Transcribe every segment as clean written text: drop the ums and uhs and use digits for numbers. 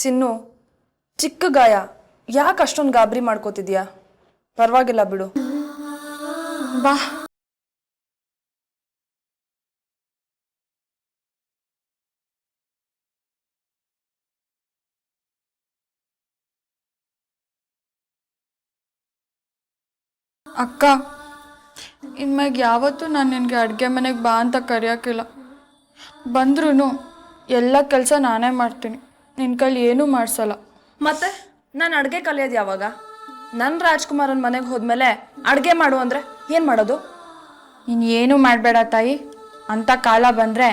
ಚಿನ್ನು, ಚಿಕ್ಕ ಗಾಯ, ಯಾಕೆ ಅಷ್ಟೊಂದು ಗಾಬರಿ ಮಾಡ್ಕೋತಿದ್ಯಾ? ಪರವಾಗಿಲ್ಲ ಬಿಡು, ಬಾ. ಅಕ್ಕ, ಇನ್ಮ್ಯಾಗ ಯಾವತ್ತೂ ನಾನು ನಿನಗೆ ಅಡುಗೆ ಮನೆಗೆ ಬಾ ಅಂತ ಕರೆಯೋಕ್ಕಿಲ್ಲ. ಬಂದ್ರೂ ಎಲ್ಲ ಕೆಲಸ ನಾನೇ ಮಾಡ್ತೀನಿ, ನಿನ್ನ ಕೈಲಿ ಏನೂ ಮಾಡಿಸಲ್ಲ. ಮತ್ತೆ ನಾನು ಅಡುಗೆ ಕಲಿಯೋದು ಯಾವಾಗ? ನನ್ನ ರಾಜ್ಕುಮಾರನ ಮನೆಗೆ ಹೋದ್ಮೇಲೆ ಅಡುಗೆ ಮಾಡು ಅಂದರೆ ಏನು ಮಾಡೋದು? ನೀನು ಏನೂ ಮಾಡಬೇಡ ತಾಯಿ. ಅಂಥ ಕಾಲ ಬಂದರೆ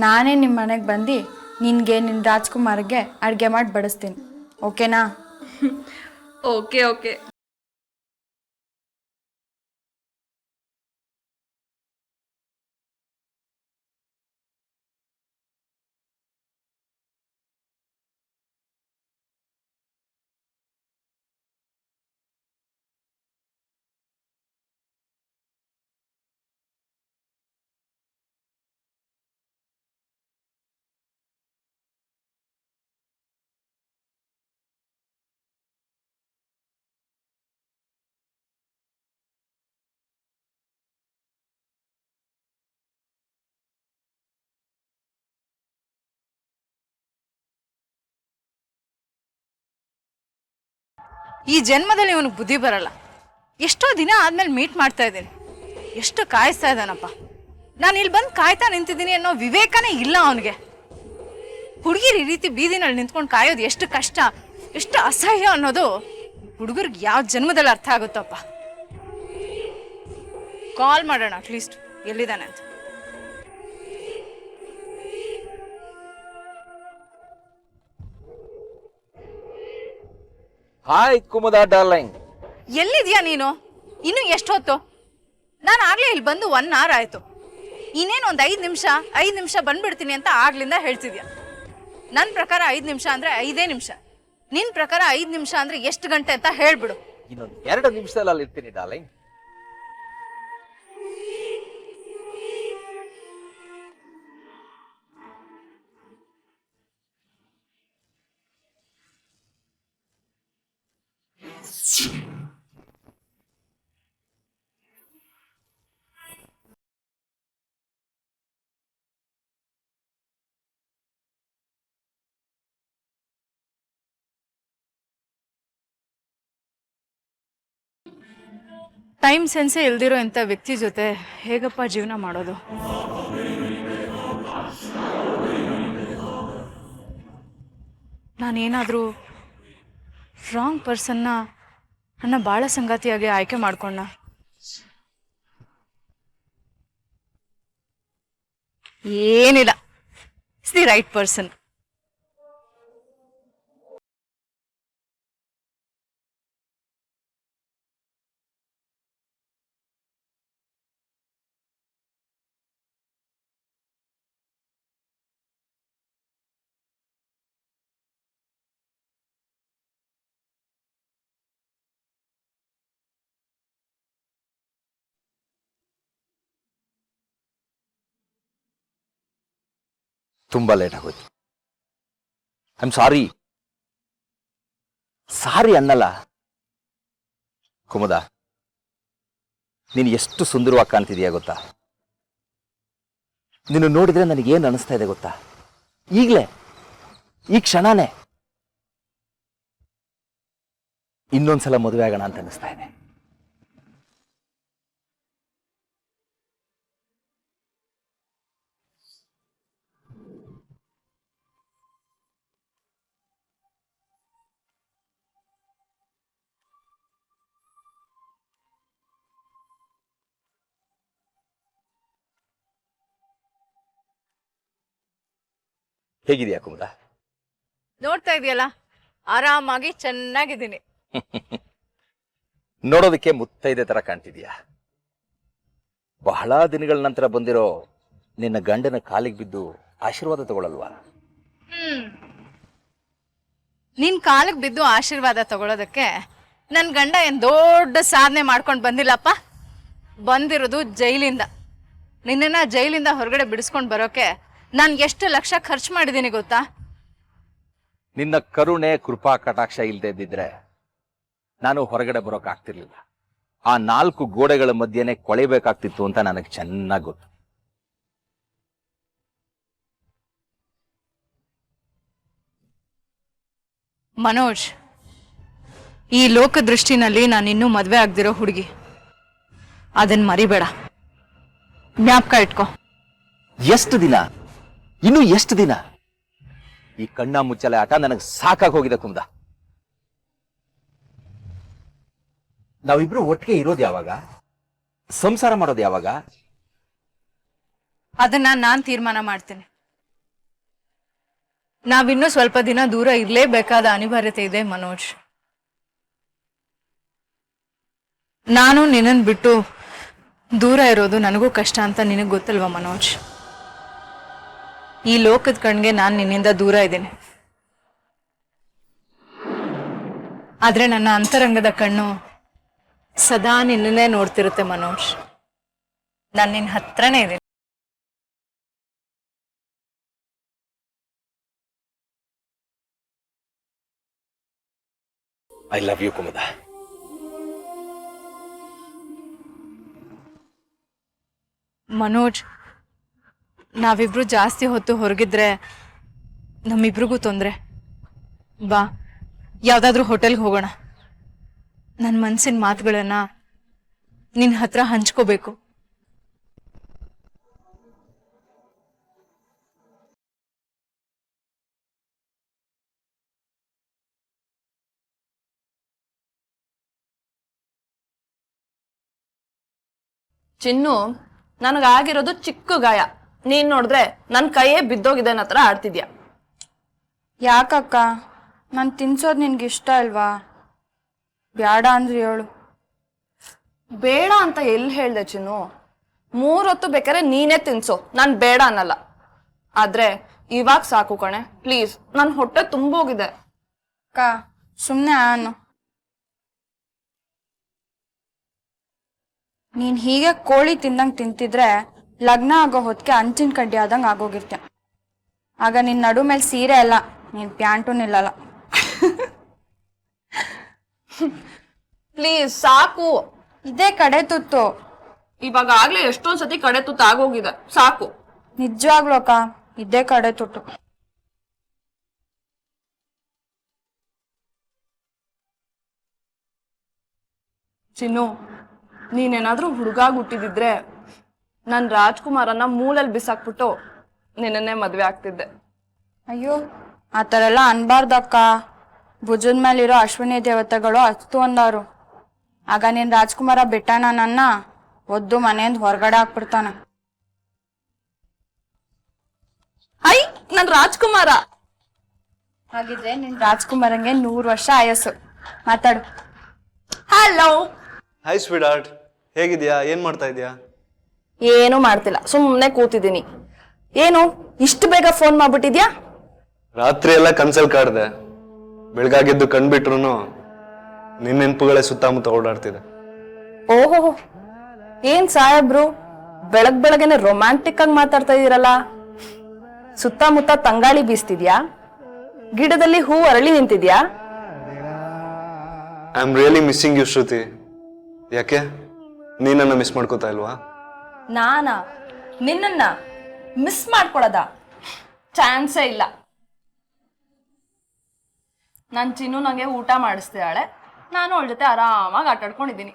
ನಾನೇ ನಿಮ್ಮ ಮನೆಗೆ ಬಂದು ನಿನಗೆ ನಿನ್ನ ರಾಜ್ಕುಮಾರ್ಗೆ ಅಡುಗೆ ಮಾಡಿ ಬಡಿಸ್ತೀನಿ, ಓಕೆನಾ? Okay okay. ಈ ಜನ್ಮದಲ್ಲಿ ಇವನಿಗೆ ಬುದ್ಧಿ ಬರಲ್ಲ. ಎಷ್ಟೋ ದಿನ ಆದ್ಮೇಲೆ ಮೀಟ್ ಮಾಡ್ತಾ ಇದ್ದೀನಿ, ಎಷ್ಟು ಕಾಯಿಸ್ತಾ ಇದ್ದಾನಪ್ಪ. ನಾನು ಇಲ್ಲಿ ಬಂದು ಕಾಯ್ತಾ ನಿಂತಿದ್ದೀನಿ ಅನ್ನೋ ವಿವೇಕನೇ ಇಲ್ಲ ಅವನಿಗೆ. ಹುಡುಗಿರು ಈ ರೀತಿ ಬೀದಿನಲ್ಲಿ ನಿಂತ್ಕೊಂಡು ಕಾಯೋದು ಎಷ್ಟು ಕಷ್ಟ, ಎಷ್ಟು ಅಸಹ್ಯ ಅನ್ನೋದು ಹುಡುಗರಿಗೆ ಯಾವ ಜನ್ಮದಲ್ಲಿ ಅರ್ಥ ಆಗುತ್ತಪ್ಪ. ಕಾಲ್ ಮಾಡೋಣ ಅಟ್ಲೀಸ್ಟ್ ಎಲ್ಲಿದ್ದಾನೆ ಅಂತ. Hi Kumuda darling. ಎಲ್ಲಿದ್ಯಾ ನೀನು? ಇನ್ನು ಎಷ್ಟೊತ್ತು? ನಾನು ಆಗ್ಲೇ ಇಲ್ಲಿ ಬಂದು 1 hour ಆಯ್ತು. ಇನ್ನೇನು ಒಂದು 5 ನಿಮಿಷ ಬಂದ್ಬಿಡ್ತೀನಿ ಅಂತ ಆಗ್ಲಿಂದ ಹೇಳ್ತಿದ್ಯಾ. ನನ್ನ ಪ್ರಕಾರ 5 ನಿಮಿಷ ಅಂದ್ರೆ 5 ನಿಮಿಷ, ನಿನ್ ಪ್ರಕಾರ 5 ನಿಮಿಷ ಅಂದ್ರೆ ಎಷ್ಟು ಗಂಟೆ ಅಂತ ಹೇಳ್ಬಿಡು. ಇನ್ನೊಂದು 2 ನಿಮಿಷದಲ್ಲಿ ಅಲ್ಲಿ ಇರ್ತೀನಿ ಡಾರ್ಲಿಂಗ್. ಟೈಮ್ ಸೆನ್ಸೇ ಇಲ್ದಿರೋ ಇಂಥ ವ್ಯಕ್ತಿ ಜೊತೆ ಹೇಗಪ್ಪ ಜೀವನ ಮಾಡೋದು? ನಾನೇನಾದರೂ ರಾಂಗ್ ಪರ್ಸನ್ನ ನನ್ನ ಬಾಳ ಸಂಗಾತಿಯಾಗಿ ಆಯ್ಕೆ ಮಾಡ್ಕೊಂಡ? ಏನಿಲ್ಲ, ಇಟ್ಸ್ ದಿ ರೈಟ್ ಪರ್ಸನ್. ತುಂಬಾ ಲೇಟ್ ಆಗೋಯ್ತು. I am sorry. ಸಾರಿ ಅನ್ನಲ್ಲ ಕುಮುದಾ, ನೀನು ಎಷ್ಟು ಸುಂದರವಾಗಿ ಕಾಣ್ತಿದೀಯ ಗೊತ್ತಾ? ನೀನು ನೋಡಿದ್ರೆ ನನಗೇನು ಅನಿಸ್ತಾ ಇದೆ ಗೊತ್ತಾ? ಈಗಲೇ ಈ ಕ್ಷಣನೇ ಇನ್ನೊಂದ್ಸಲ ಮದುವೆ ಆಗೋಣ ಅಂತ ಅನಿಸ್ತಾ ಇದೆ. ಹೇಗಿದೆಯಾ ಕುಮುದಾ? ನೋಡ್ತಾ ಇದೆಯಲ್ಲ, ಆರಾಮಾಗಿ ಚೆನ್ನಾಗಿದ್ದೀನಿ. ನೋಡೋದಕ್ಕೆ ಮುತ್ತೈದೆ ತರ ಕಾಣ್ತಿದ್ಯಾ. ಬಹಳ ದಿನಗಳ ನಂತರ ಬಂದಿರೋ ನಿನ್ನ ಗಂಡನ ಕಾಲಿಗೆ ಬಿದ್ದು ಆಶೀರ್ವಾದ ತಗೊಳ್ಳಲ್ವಾ? ನಿನ್ ಕಾಲಿಗೆ ಬಿದ್ದು ಆಶೀರ್ವಾದ ತಗೊಳ್ಳೋದಕ್ಕೆ ನನ್ನ ಗಂಡ ಏನ್ ದೊಡ್ಡ ಸಾಧನೆ ಮಾಡ್ಕೊಂಡು ಬಂದಿಲ್ಲಪ್ಪ. ಬಂದಿರೋದು ಜೈಲಿಂದ. ನಿನ್ನನ್ನ ಜೈಲಿಂದ ಹೊರಗಡೆ ಬಿಡಿಸ್ಕೊಂಡು ಬರೋಕೆ ನಾನು ಎಷ್ಟು ಲಕ್ಷ ಖರ್ಚು ಮಾಡಿದ್ದೀನಿ ಗೊತ್ತಾ? ನಿನ್ನ ಕರುಣೆ ಕೃಪಾ ಕಟಾಕ್ಷ ಇಲ್ಲದೆ ಇದ್ದಿದ್ರೆ ನಾನು ಹೊರಗಡೆ ಬರೋಕ್ಕಾಗ್ತಿರ್ಲಿಲ್ಲ. ಆ 4 ಗೋಡೆಗಳ ಮಧ್ಯೆನೆ ಕೊಳೆಬೇಕಾಗ್ತಿತ್ತು ಅಂತ ನನಗೆ ಚೆನ್ನಾಗಿ ಗೊತ್ತು. ಮನೋಜ್, ಈ ಲೋಕದೃಷ್ಟಿನಲ್ಲಿ ನಾನು ಇನ್ನೂ ಮದುವೆ ಆಗ್ದಿರೋ ಹುಡುಗಿ. ಅದನ್ನ ಮರಿಬೇಡ, ಜ್ಞಾಪಕ ಇಟ್ಕೋ. ಎಷ್ಟು ದಿನ, ಇನ್ನು ಎಷ್ಟು ದಿನ? ಈ ಕಣ್ಣ ಮುಚ್ಚಲೆ ಆಟ ನನಗೆ ಸಾಕಾಗಿ ಹೋಗಿದೆ ಕುಂದ. ನಾವಿಬ್ರು ಒಟ್ಟಿಗೆ ಇರೋದು ಯಾವಾಗ? ಸಂಸಾರ ಮಾಡೋದು ಯಾವಾಗ? ಅದನ್ನ ನಾನ್ ತೀರ್ಮಾನ ಮಾಡ್ತೀನಿ. ನಾವಿನ್ನೂ ಸ್ವಲ್ಪ ದಿನ ದೂರ ಇರಲೇಬೇಕಾದ ಅನಿವಾರ್ಯತೆ ಇದೆ ಮನೋಜ್. ನಾನು ನಿನ್ನನ್ ಬಿಟ್ಟು ದೂರ ಇರೋದು ನನಗೂ ಕಷ್ಟ ಅಂತ ನಿನಗೆ ಗೊತ್ತಲ್ವಾ ಮನೋಜ್? ಈ ಲೋಕದ ಕಣ್ಗೆ ನಾನು ನಿನ್ನಿಂದ ದೂರ ಇದ್ದೀನಿ, ಆದ್ರೆ ನನ್ನ ಅಂತರಂಗದ ಕಣ್ಣು ಸದಾ ನಿನ್ನನ್ನೇ ನೋಡ್ತಿರುತ್ತೆ ಮನೋಜ್. ನಾನು ನಿನ್ನ ಹತ್ರನೇ ಇದ್ದೀನಿ. I love you Kumuda. Manoj, ನಾವಿಬ್ರು ಜಾಸ್ತಿ ಹೊತ್ತು ಹೊರಗಿದ್ರೆ ನಮ್ಮಿಬ್ರಿಗೂ ತೊಂದರೆ. ಬಾ, ಯಾವ್ದಾದ್ರೂ ಹೋಟೆಲ್ಗೆ ಹೋಗೋಣ. ನನ್ನ ಮನ್ಸಿನ ಮಾತುಗಳನ್ನ ನಿನ್ನ ಹತ್ರ ಹಂಚ್ಕೋಬೇಕು. ಚಿನ್ನು, ನನಗಾಗಿರೋದು ಚಿಕ್ಕ ಗಾಯ. ನೀನ್ ನೋಡಿದ್ರೆ ನನ್ನ ಕೈಯೇ ಬಿದ್ದೋಗಿದೆ ಅನ್ನೋ ಥರ ಆಡ್ತಿದ್ಯಾ. ಯಾಕಕ್ಕ? ನಾನು ತಿನ್ಸೋದು ನಿನ್ಗೆ ಇಷ್ಟ ಅಲ್ವಾ? ಬೇಡ ಅಂದ್ರೆ ಹೇಳು. ಬೇಡ ಅಂತ ಎಲ್ಲಿ ಹೇಳ್ದೆ ಚಿನ್ನು? 3 ಹೊತ್ತು ಬೇಕಾದ್ರೆ ನೀನೇ ತಿನ್ಸೋ, ನಾನು ಬೇಡ ಅನ್ನಲ್ಲ. ಆದ್ರೆ ಇವಾಗ ಸಾಕು ಕಣೆ, ಪ್ಲೀಸ್. ನನ್ನ ಹೊಟ್ಟೆ ತುಂಬೋಗಿದೆ. ಅಕ್ಕ ಸುಮ್ಮನೆ ಆನು. ನೀನು ಹೀಗೆ ಕೋಳಿ ತಿಂದಂಗೆ ತಿಂತಿದ್ರೆ ಲಗ್ನ ಆಗೋ ಹೊತ್ತಿಗೆ ಅಂಚಿನ ಕಡ್ಡಿ ಆದಂಗೆ ಆಗೋಗಿರ್ತೆ. ಆಗ ನಿನ್ನ ನಡು ಮೇಲೆ ಸೀರೆ ಅಲ್ಲ, ನೀನು ಪ್ಯಾಂಟು ನಿಲ್ಲಲ್ಲ. ಪ್ಲೀಸ್ ಸಾಕು. ಇದೇ ಕಡೆ ತುತ್ತು. ಇವಾಗ ಆಗ್ಲೇ ಎಷ್ಟೊಂದ್ ಸತಿ ಕಡೆ ತುತ್ತು ಆಗೋಗಿದೆ, ಸಾಕು. ನಿಜವಾಗ್ಲೂ ಅಕ್ಕ, ಇದೇ ಕಡೆ ತುತ್ತು. ಚಿನ್ನು, ನೀನೇನಾದ್ರೂ ಹುಡುಗಾಗ್ ಹುಟ್ಟಿದಿದ್ರೆ ನಾನು ರಾಜ್ಕುಮಾರನ್ನ ಮೂಲೆಯಲ್ಲಿ ಬಿಸಾಕ್ಬಿಟ್ಟು ನಿನ್ನನ್ನೇ ಮದ್ವೆ ಆಗ್ತಿದ್ದೆ. ಅಯ್ಯೋ, ಆ ಥರ ಎಲ್ಲ ಅನ್ಬಾರ್ದಕ್ಕ. ಭುಜದ ಮೇಲಿರೋ ಅಶ್ವಿನಿ ದೇವತೆಗಳು ಅಸ್ತು ಅಂದವರು. ಆಗ ನೀನು ರಾಜ್ಕುಮಾರ ಬಿಟ್ಟಾನ ನನ್ನ ಒದ್ದು ಮನೆಯಿಂದ ಹೊರಗಡೆ ಹಾಕ್ಬಿಡ್ತಾನ. ಐ, ನನ್ ರಾಜ್ಕುಮಾರ. ಹಾಗಿದ್ರೆ ನಿನ್ ರಾಜ್ಕುಮಾರಂಗೆ 100 ವರ್ಷ ಆಯಸ್ಸು. ಮಾತಾಡು. ಹಲೋ. ಹಾಯ್ ಸ್ವೀಟ್ ಆರ್ಟ್, ಹೇಗಿದ್ಯಾ? ಏನ್ ಮಾಡ್ತಾ ಇದೀಯಾ? ಏನು ಮಾಡ್ತಿಲ್ಲ, ಸುಮ್ಮನೆ ಕೂತಿದ್ದೀನಿ. ಏನು ಇಷ್ಟು ಬೇಗ ಫೋನ್ ಮಾಡ್ಬಿಟ್ಟಿದ್ಯಾ? ರಾತ್ರಿ ಎಲ್ಲ ಕನ್ಸಲ್ ಕಾಡ್ದೆ, ಬೆಳಗಾಗಿದ್ದು ಕಣ್ಬಿಟ್ರು ನಿನ್ನ ನೆನಪುಗಳೇ ಸುತ್ತಮುತ್ತ ಓಡಾಡ್ತಿದೆ. ಓಹೋ, ಏನ್ ಸಾಹೇಬ್ರು ಬೆಳಗ್ಗೆನೆ ರೊಮ್ಯಾಂಟಿಕ್ ಆಗಿ ಮಾತಾಡ್ತಾ ಇದೀರಲ್ಲ. ಸುತ್ತಮುತ್ತ ತಂಗಾಳಿ ಬೀಸ್ತಿದ್ಯಾ? ಗಿಡದಲ್ಲಿ ಹೂ ಅರಳಿ ನಿಂತಿದ್ಯಾ? I am really missing you Shruti. ಯಾಕೆ, ನೀನನ್ನ ಮಿಸ್ ಮಾಡ್ಕೋತಾ ಇಲ್ವಾ? ನಾನಾ ನಿನ್ನನ್ನ ಮಿಸ್ ಮಾಡ್ಕೊಳದ? ಚಾನ್ಸೇ ಇಲ್ಲ. ನನ್ ಚಿನ್ನು ನಂಗೆ ಊಟ ಮಾಡಿಸ್ತಾಳೆ, ನಾನು ಅವಳ ಜೊತೆ ಆರಾಮಾಗಿ ಆಟಾಡ್ಕೊಂಡಿದ್ದೀನಿ.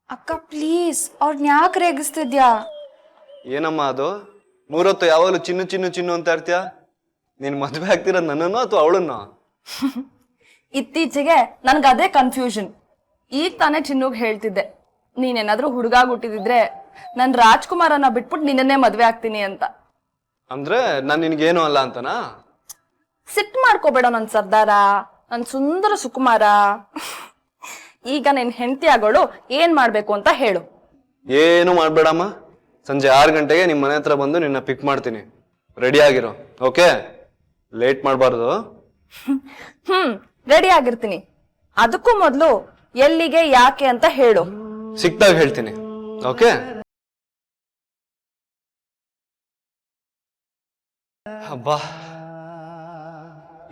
ಅಕ್ಕ ಪ್ಲೀಸ್, ಅವ್ರನ್ನ ಯಾಕೆ ರೇಗಿಸ್ತಿದ್ಯಾ? ಏನಮ್ಮ ಅದು 3 ಹೊತ್ತು ಯಾವಾಗಲೂ ಚಿನ್ನು ಚಿನ್ನು ಚಿನ್ನು ಅಂತ ಇರ್ತೀಯ? ನೀನ್ ಮದ್ವೆ ಆಗ್ತಿರೋದು ನನ್ನನ್ನು ಅಥವಾ ಅವಳನ್ನು? ಇತ್ತೀಚೆಗೆ ನನ್ಗದೇ ಕನ್ಫ್ಯೂಷನ್. ಈಗ ತಾನೇ ಚಿನ್ನುಗ್ ಹೇಳ್ತಿದ್ದೆ, ನೀನೇನಾದ್ರೂ ಹುಡುಗಾಗ್ ಹುಟ್ಟಿದಿದ್ರೆ ನನ್ ರಾಜ್ಕುಮಾರನ್ನ ಬಿಟ್ಬಿಟ್ಟು ನಿನ್ನನ್ನೇ ಮದ್ವೆ ಆಗ್ತೀನಿ ಅಂತ. ಅಂದ್ರೆ ನಾನ್ ನಿನ್ಗೇನು ಅಲ್ಲ ಅಂತನಾ? ಸಿಟ್ಟು ಮಾಡ್ಕೋಬೇಡ ನನ್ ಸರ್ದಾರ, ನನ್ ಸುಂದರ ಸುಕುಮಾರ. ಈಗ ನಿನ್ ಹೆಂಡತಿ ಆಗೋಳು ಏನ್ ಮಾಡ್ಬೇಕು ಅಂತ ಹೇಳು. ಏನು ಮಾಡ್ಬೇಡಮ್ಮ, ಸಂಜೆ 6 ಗಂಟೆಗೆ ನಿಮ್ಮ ಮನೆ ಹತ್ರ ಬಂದು ನಿನ್ನ ಪಿಕ್ ಮಾಡ್ತೀನಿ. ರೆಡಿ ಆಗಿರೋ, ಓಕೆ? ಲೇಟ್ ಮಾಡಬಾರ್ದು. ರೆಡಿ ಆಗಿರ್ತೀನಿ. ಅದಕ್ಕೂ ಮೊದ್ಲು ಎಲ್ಲಿಗೆ ಯಾಕೆ ಅಂತ ಹೇಳು. ಸಿಕ್ತಾಗ ಹೇಳ್ತೀನಿ, ಓಕೆ? ಹಬ್ಬಾ,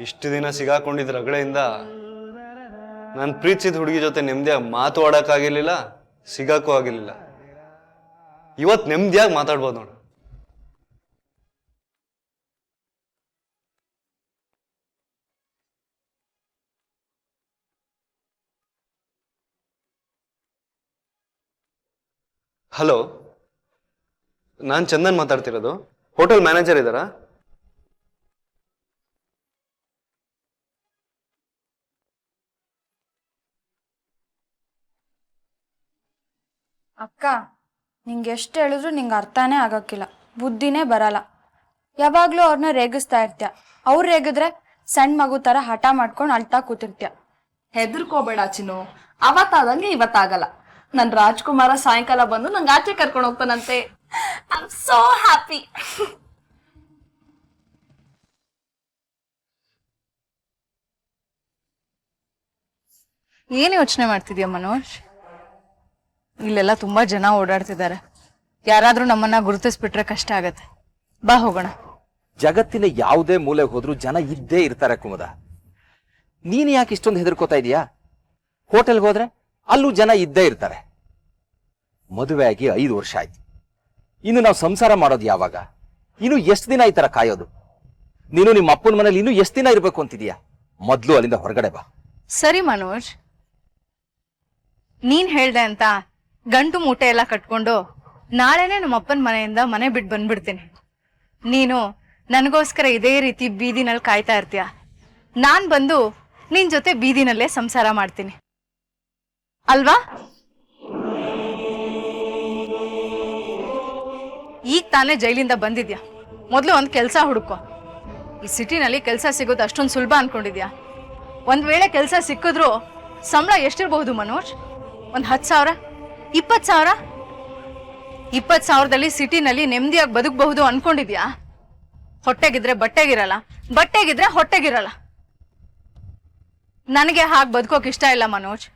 ಇಷ್ಟು ದಿನ ಸಿಗಾಕೊಂಡಿದ್ದ ರಗಳೆಯಿಂದ ನಾನು ಪ್ರೀತಿಸಿದ ಹುಡುಗಿ ಜೊತೆ ನೆಮ್ಮದಿಯಾಗಿ ಮಾತು ಆಡೋಕ್ಕಾಗಿರ್ಲಿಲ್ಲ, ಸಿಗಾಕೂ ಆಗಿರ್ಲಿಲ್ಲ. ಇವತ್ತು ನೆಮ್ಮದಿಯಾಗಿ ಮಾತಾಡ್ಬೋದು ನೋಡು. ಹಲೋ, ನಾನು ಚಂದನ್ ಮಾತಾಡ್ತಿರೋದು. ಹೋಟೆಲ್ ಮ್ಯಾನೇಜರ್ ಇದ್ದಾರಾ? ಅಕ್ಕ, ನಿಂಗೆ ಎಷ್ಟು ಹೇಳಿದ್ರು ನಿಂಗೆ ಅರ್ಥನೇ ಆಗಕ್ಕಿಲ್ಲ, ಬುದ್ಧಿನೇ ಬರಲ್ಲ. ಯಾವಾಗಲೂ ಅವ್ರನ್ನ ರೇಗಿಸ್ತಾ ಇರ್ತೀಯ. ಅವ್ರು ರೇಗಿದ್ರೆ ಸಣ್ಣ ಮಗು ಥರ ಹಠ ಮಾಡ್ಕೊಂಡು ಅಳ್ತಾ ಕೂತಿರ್ತೀಯ. ಹೆದರ್ಕೋಬೇಡ ಚಿನ್ನು, ಅವತ್ತಾದಂಗೆ ಇವತ್ತಾಗಲ್ಲ. ನನ್ ರಾಜ್ಕುಮಾರ ಸಾಯಂಕಾಲ ಬಂದು ನಂಗೆ ಆಚೆ ಕರ್ಕೊಂಡು ಹೋಗ್ತಾನಂತೆ. I am so happy. ಏನು ಯೋಚನೆ ಮಾಡ್ತಿದ್ಯಾ ಮನೋಜ್? ಇಲ್ಲೆಲ್ಲ ತುಂಬಾ ಜನ ಓಡಾಡ್ತಿದ್ದಾರೆ. ಯಾರಾದ್ರೂ ನಮ್ಮನ್ನ ಗುರುತಿಸ್ಬಿಟ್ರೆ ಕಷ್ಟ ಆಗತ್ತೆ. ಬಾ ಹೋಗೋಣ. ಜಗತ್ತಿನ ಯಾವುದೇ ಮೂಲೆಗೆ ಹೋದ್ರೂ ಜನ ಇದ್ದೇ ಇರ್ತಾರೆ ಕುಮುದ. ನೀನ್ ಯಾಕೆ ಇಷ್ಟೊಂದು ಹೆದರ್ಕೋತಾ ಇದೀಯಾ? ಹೋಟೆಲ್ಗೆ ಹೋದ್ರೆ ಅಲ್ಲೂ ಜನ ಇದ್ದೇ ಇರ್ತಾರೆ. ಮದುವೆ ಆಗಿ 5 ವರ್ಷ ಆಯ್ತು. ಇನ್ನು ನಾವು ಸಂಸಾರ ಮಾಡೋದು ಯಾವಾಗ? ಇನ್ನು ಎಷ್ಟು ದಿನ ಈ ತರ ಕಾಯೋದು? ನೀನು ನಿಮ್ಮ ಅಪ್ಪನ ಮನೇಲಿ ಇನ್ನು ಎಷ್ಟು ದಿನ ಇರ್ಬೇಕು ಅಂತಿದೀಯಾ? ಮೊದ್ಲು ಅಲ್ಲಿಂದ ಹೊರಗಡೆ ಬಾ. ಸರಿ ಮನೋಜ್, ನೀನ್ ಹೇಳ್ದೆ ಅಂತ ಗಂಟು ಮೂಟೆ ಎಲ್ಲ ಕಟ್ಕೊಂಡು ನಾಳೆನೆ ನಮ್ಮ ಅಪ್ಪನ ಮನೆಯಿಂದ ಮನೆ ಬಿಟ್ಟು ಬಂದ್ಬಿಡ್ತೀನಿ. ನೀನು ನನಗೋಸ್ಕರ ಇದೇ ರೀತಿ ಬೀದಿನಲ್ಲಿ ಕಾಯ್ತಾ ಇರ್ತೀಯ. ನಾನ್ ಬಂದು ನಿನ್ ಜೊತೆ ಬೀದಿನಲ್ಲೇ ಸಂಸಾರ ಮಾಡ್ತೀನಿ ಅಲ್ವಾ? ಈಗ ತಾನೇ ಜೈಲಿಂದ ಬಂದಿದ್ಯಾ, ಮೊದಲು ಒಂದು ಕೆಲಸ ಹುಡುಕೋ. ಈ ಸಿಟಿನಲ್ಲಿ ಕೆಲಸ ಸಿಗೋದು ಅಷ್ಟೊಂದು ಸುಲಭ ಅನ್ಕೊಂಡಿದ್ಯಾ? ಒಂದ್ ವೇಳೆ ಕೆಲಸ ಸಿಕ್ಕಿದ್ರು ಸಂಬಳ ಎಷ್ಟಿರಬಹುದು ಮನೋಜ್? ಒಂದು 10,000, 20,000? 20,000ದಲ್ಲಿ ಸಿಟಿನಲ್ಲಿ ನೆಮ್ಮದಿಯಾಗಿ ಬದುಕಬಹುದು ಅನ್ಕೊಂಡಿದ್ಯಾ? ಹೊಟ್ಟೆಗಿದ್ರೆ ಬಟ್ಟೆಗಿರಲ್ಲ, ಬಟ್ಟೆಗಿದ್ರೆ ಹೊಟ್ಟೆಗಿರಲ್ಲ. ನನಗೆ ಹಾಗೆ ಬದುಕೋಕೆ ಇಷ್ಟ ಇಲ್ಲ ಮನೋಜ್.